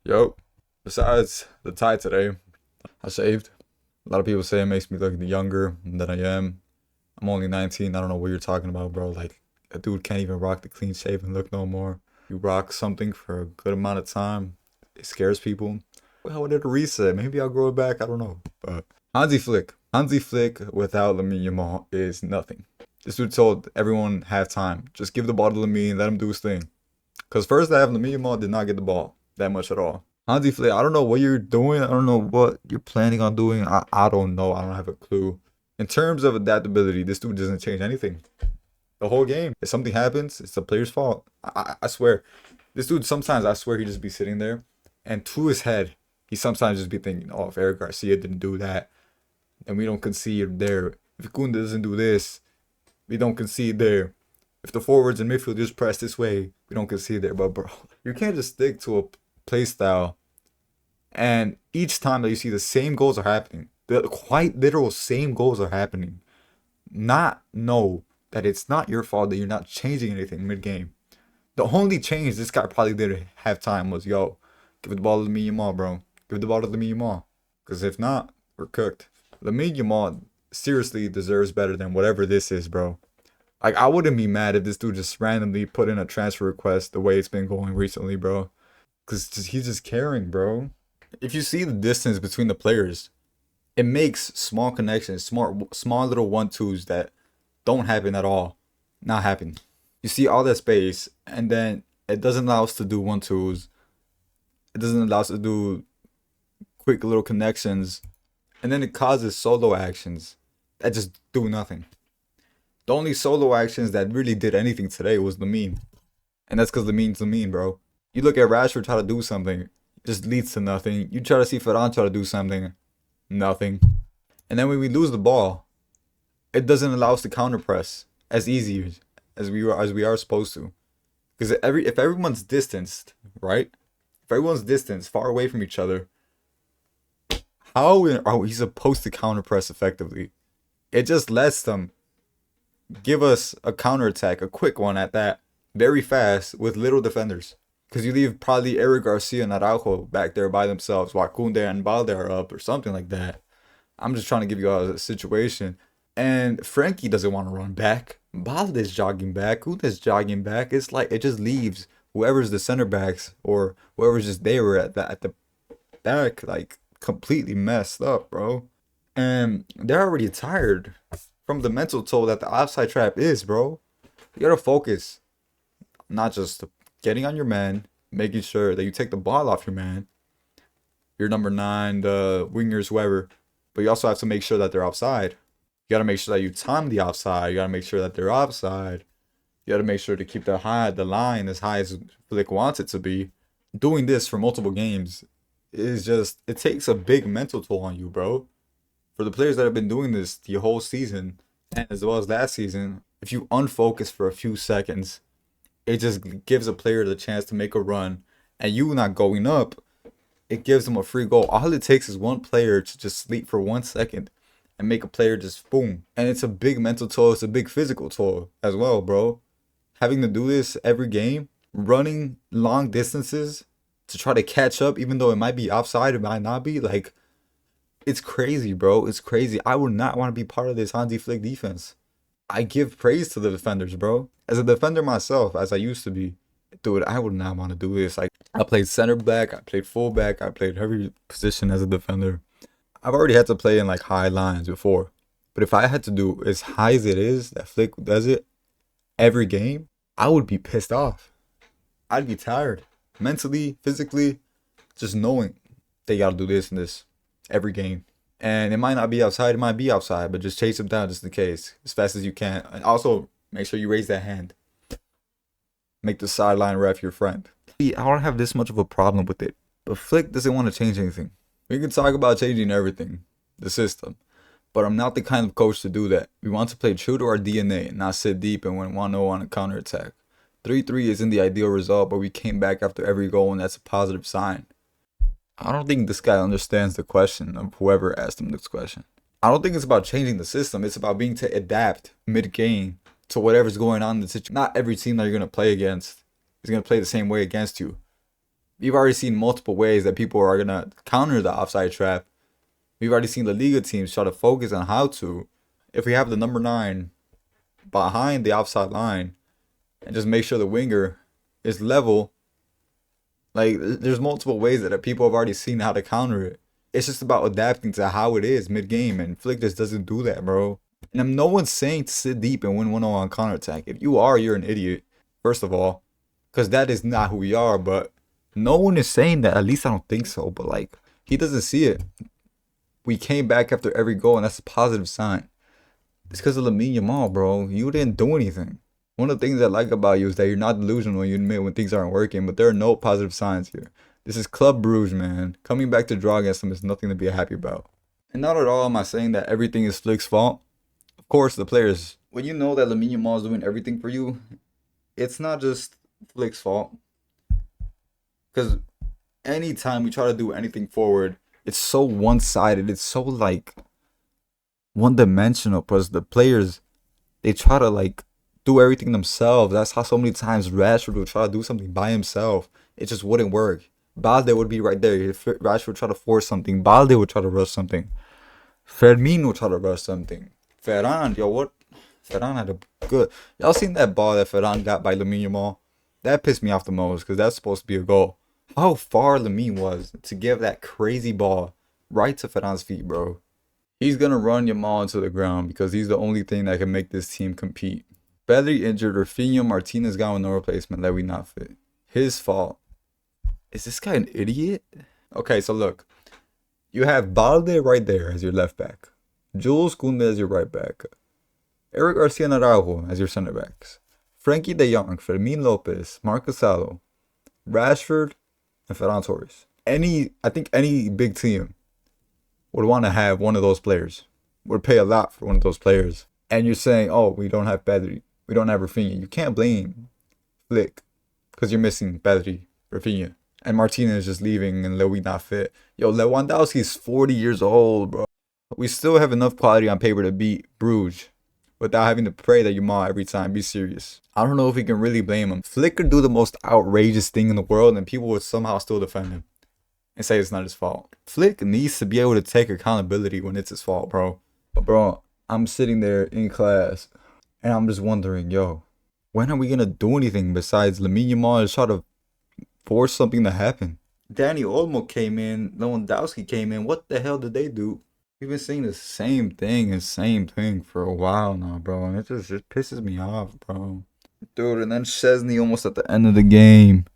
Yo, besides the tie today, I shaved. A lot of people say it makes me look younger than I am. I'm only 19. I don't know what you're talking about, bro. Like, a dude can't even rock the clean shaven look no more. You rock something for a good amount of time, it scares people. Well, what did a reset? Maybe I'll grow it back. I don't know. But Hansi Flick without Lamine Yamal is nothing. This dude told everyone halftime, just give the ball to Lamine, let him do his thing. Because first half, Lamine Yamal did not get the ball that much at all. Hansi Flick, I don't know what you're doing. I don't know what you're planning on doing. I don't know. I don't have a clue. In terms of adaptability, this dude doesn't change anything. The whole game. If something happens, it's the player's fault. I swear. This dude sometimes, I swear, he just be sitting there. And to his head, he sometimes just be thinking, oh, if Eric Garcia didn't do that, then we don't concede there. If Kunda doesn't do this, we don't concede there. If the forwards and midfield just press this way, we don't concede there. But, bro, you can't just stick to a play style. And each time that you see the same goals are happening, the quite literal same goals are happening, not know that it's not your fault that you're not changing anything mid-game. The only change this guy probably did at halftime was, yo, give the ball to Lamine Yamal, bro. Give the ball to Lamine Yamal. Because if not, we're cooked. Lamine Yamal seriously deserves better than whatever this is, bro. Like, I wouldn't be mad if this dude just randomly put in a transfer request the way it's been going recently, bro. Because he's just caring, bro. If you see the distance between the players, it makes small connections, small little 1-2s that don't happen at all, not happen. You see all that space, and then it doesn't allow us to do 1-2s. It doesn't allow us to do quick little connections, and then it causes solo actions that just do nothing. The only solo actions that really did anything today was Lamine, and that's because Lamine's Lamine, bro. You look at Rashford try to do something, it just leads to nothing. You try to see Ferran try to do something, nothing. And then when we lose the ball, it doesn't allow us to counter press as easy as we are supposed to. Because if everyone's distanced, right? If everyone's distanced, far away from each other, how are we supposed to counter press effectively? It just lets them give us a counterattack, a quick one at that, very fast with little defenders. Because you leave probably Eric Garcia and Araujo back there by themselves while Koundé and Balde are up or something like that. I'm just trying to give you all a situation. And Frankie doesn't want to run back. Balde's jogging back. Koundé's jogging back. It's like it just leaves whoever's the center backs or whoever's just there at the back like completely messed up, bro. And they're already tired from the mental toll that the offside trap is, bro. You gotta focus, not just getting on your man, making sure that you take the ball off your man, your number 9, the wingers, whoever. But you also have to make sure that they're offside. You got to make sure that you time the offside. You got to make sure that they're offside. You got to make sure to keep the line as high as Flick wants it to be. Doing this for multiple games is just, it takes a big mental toll on you, bro. For the players that have been doing this the whole season, and as well as last season, if you unfocus for a few seconds, it just gives a player the chance to make a run. And you not going up, it gives them a free goal. All it takes is one player to just sleep for 1 second and make a player just boom. And it's a big mental toll. It's a big physical toll as well, bro. Having to do this every game, running long distances to try to catch up, even though it might be offside, it might not be. Like, it's crazy, bro. It's crazy. I would not want to be part of this Hansi Flick defense. I give praise to the defenders, bro. As a defender myself, as I used to be, dude, I would not want to do this. Like, I played center back, I played fullback, I played every position as a defender. I've already had to play in like high lines before. But if I had to do as high as it is that Flick does it every game, I would be pissed off. I'd be tired. Mentally, physically, just knowing they gotta do this and this every game. And it might not be outside, it might be outside, but just chase them down just in case, as fast as you can. And also, make sure you raise that hand. Make the sideline ref your friend. I don't have this much of a problem with it. But Flick doesn't want to change anything. We can talk about changing everything, the system. But I'm not the kind of coach to do that. We want to play true to our DNA and not sit deep and win 1-0 on a counterattack. 3-3 isn't the ideal result, but we came back after every goal, and that's a positive sign. I don't think this guy understands the question of whoever asked him this question. I don't think it's about changing the system. It's about being to adapt mid-game to whatever's going on in the situation. Not every team that you're going to play against is going to play the same way against you. We've already seen multiple ways that people are gonna counter the offside trap. We've already seen La Liga teams try to focus on how to. If we have the number 9 behind the offside line and just make sure the winger is level, like there's multiple ways that people have already seen how to counter it. It's just about adapting to how it is mid game, and Flick just doesn't do that, bro. And no one's saying to sit deep and win 1-0 on counterattack. If you are, you're an idiot, first of all, because that is not who we are. But no one is saying that. At least I don't think so. But like, he doesn't see it. We came back after every goal, and that's a positive sign. It's because of Lamine Yamal, bro. You didn't do anything. One of the things I like about you is that you're not delusional when you admit when things aren't working, but there are no positive signs here. This is Club Brugge, man. Coming back to draw against them is nothing to be happy about. And not at all am I saying that everything is Flick's fault. Of course, the players, when you know that Lamine Yamal is doing everything for you, it's not just Flick's fault. Because anytime we try to do anything forward, it's so one-sided. It's so like one-dimensional. Because the players, they try to like do everything themselves. That's how so many times Rashford would try to do something by himself. It just wouldn't work. Balde would be right there. If Rashford would try to force something, Balde would try to rush something. Firmino would try to rush something. Ferran, yo, what? Ferran had a good. Y'all seen that ball that Ferran got by Lamine Yamal? That pissed me off the most because that's supposed to be a goal. How far Lamine was to give that crazy ball right to Ferran's feet, bro. He's gonna run Yamal into the ground because he's the only thing that can make this team compete. Pedri injured, Rafinha, Martinez gone with no replacement. That we not fit. His fault. Is this guy an idiot? Okay, so look. You have Balde right there as your left back. Jules Koundé as your right back. Eric Garcia and Araujo as your center backs. Frankie de Jong, Fermin Lopez, Marcos Allo, Rashford, and Ferran Torres. I think any big team would want to have one of those players. Would pay a lot for one of those players. And you're saying, oh, we don't have Pedri. We don't have Rafinha. You can't blame Flick because you're missing Pedri, Rafinha. And Martinez is just leaving and Lewy not fit. Yo, Lewandowski's 40 years old, bro. We still have enough quality on paper to beat Brugge without having to pray that Yamal every time. Be serious. I don't know if we can really blame him. Flick could do the most outrageous thing in the world and people would somehow still defend him and say it's not his fault. Flick needs to be able to take accountability when it's his fault, bro. But bro, I'm sitting there in class and I'm just wondering, yo, when are we going to do anything besides Lamine Yamal is trying to force something to happen? Danny Olmo came in, Lewandowski came in. What the hell did they do? We've been saying the same thing for a while now, bro. And it just pisses me off, bro. Dude, and then Szczesny almost at the end of the game.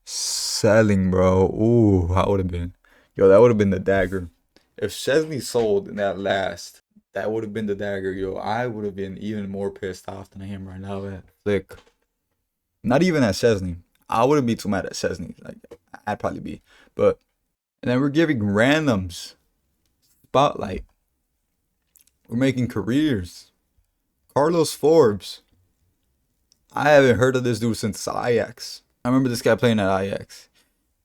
Selling, bro. Ooh, that would have been. Yo, that would have been the dagger. If Szczesny sold in that last, that would have been the dagger, yo. I would have been even more pissed off than I am right now at Flick. Not even at Szczesny. I wouldn't be too mad at Szczesny. Like, I'd probably be. But, and then we're giving randoms spotlight. We're making careers. Carlos Forbes. I haven't heard of this dude since Ajax. I remember this guy playing at Ajax.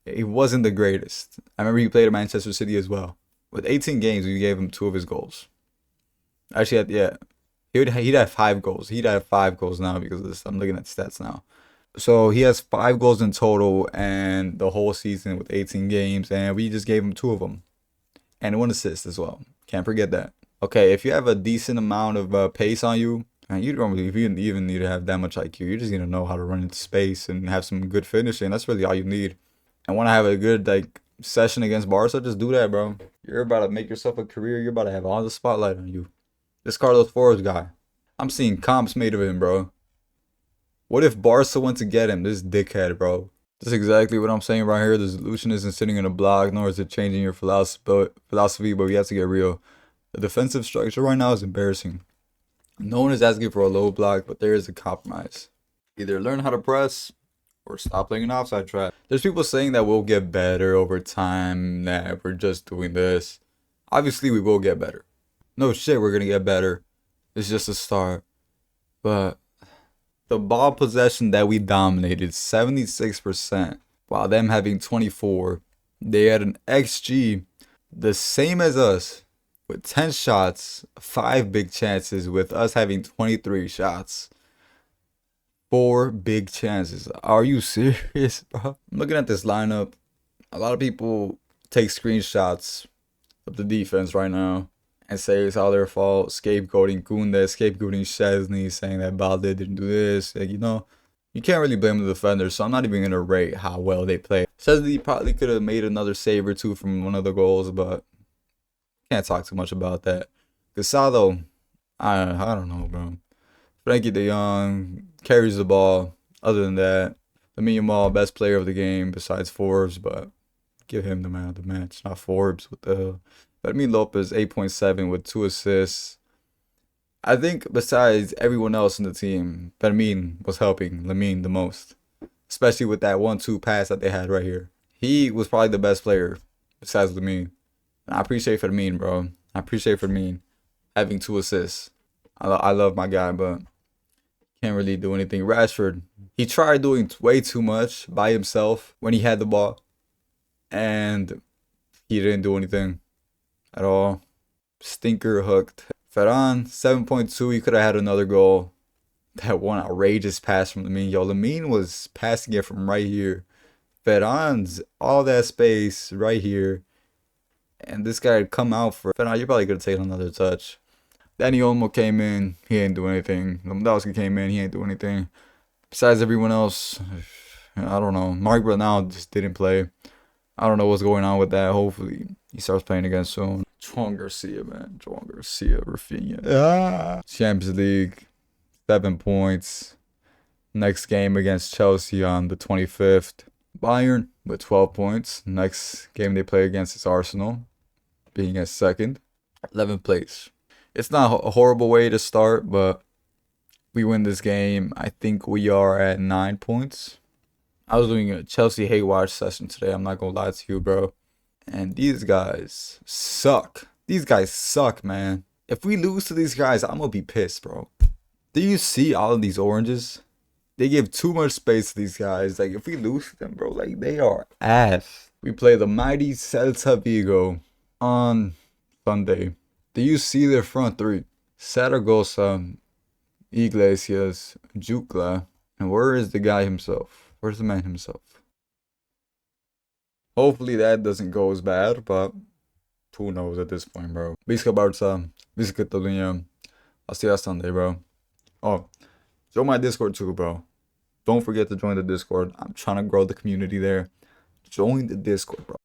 He wasn't the greatest. I remember he played at Manchester City as well. With 18 games, we gave him 2 of his goals. Actually, yeah. He'd have 5 goals. He'd have 5 goals now because of this. I'm looking at stats now. So he has 5 goals in total and the whole season with 18 games. And we just gave him 2 of them. And 1 assist as well. Can't forget that. Okay, if you have a decent amount of pace on you, and you don't really even need to have that much IQ. You just need to know how to run into space and have some good finishing. That's really all you need. And when I have a good like session against Barca, just do that, bro. You're about to make yourself a career. You're about to have all the spotlight on you. This Carlos Forbes guy, I'm seeing comps made of him, bro. What if Barca went to get him? This dickhead, bro. That's exactly what I'm saying right here. The solution isn't sitting in a block, nor is it changing your philosophy, but we have to get real. The defensive structure right now is embarrassing. No one is asking for a low block, but there is a compromise. Either learn how to press or stop playing an offside trap. There's people saying that we'll get better over time, that we're just doing this. Obviously, we will get better. No shit, we're going to get better. It's just a start. But the ball possession that we dominated, 76%, while them having 24%, they had an XG the same as us. With 10 shots, 5 big chances, with us having 23 shots. 4 big chances. Are you serious, bro? I'm looking at this lineup. A lot of people take screenshots of the defense right now and say it's all their fault, scapegoating Kunde, scapegoating Szczesny, saying that Balde didn't do this. Like, you can't really blame the defenders, so I'm not even gonna rate how well they play. Szczesny probably could have made another save or two from one of the goals, but can't talk too much about that. Casado, I don't know, bro. Frankie De Jong carries the ball. Other than that, Lamine Yamal, best player of the game besides Forbes, but give him the man of the match, not Forbes. What the hell? Lamine Lopez, 8.7 with 2 assists. I think besides everyone else in the team, Fermin was helping Lamine the most, especially with that 1-2 pass that they had right here. He was probably the best player besides Lamine. And I appreciate Fermin, bro. I appreciate Fermin having 2 assists. I love my guy, but can't really do anything. Rashford, he tried doing way too much by himself when he had the ball, and he didn't do anything at all. Stinker hooked. Ferran, 7.2. He could have had another goal. That one outrageous pass from Lamine. Yo, Lamine was passing it from right here. Ferran's all that space right here. And this guy had come out for Ferran. You're probably going to take another touch. Danny Olmo came in. He didn't do anything. Lewandowski came in. He didn't do anything. Besides everyone else, I don't know. Mark Brunel just didn't play. I don't know what's going on with that. Hopefully, he starts playing again soon. Juan Garcia, man. Juan Garcia, Rafinha. Champions League, 7 points. Next game against Chelsea on the 25th. Bayern with 12 points. Next game they play against is Arsenal, being at second. 11th place. It's not a horrible way to start, but we win this game. I think we are at 9 points. I was doing a Chelsea hate watch session today. I'm not gonna lie to you, bro. And these guys suck. These guys suck, man. If we lose to these guys, I'm gonna be pissed, bro. Do you see all of these oranges? They give too much space to these guys. Like, if we lose to them, bro, like, they are ass. We play the mighty Celta Vigo on Sunday. Do you see their front three? Saragossa, Iglesias, Jukla. And where is the guy himself? Where's the man himself? Hopefully that doesn't go as bad, but who knows at this point, bro. Visca Barca, Visca Catalunya. I'll see you Sunday, bro. Oh, join my Discord too, bro. Don't forget to join the Discord. I'm trying to grow the community there. Join the Discord, bro.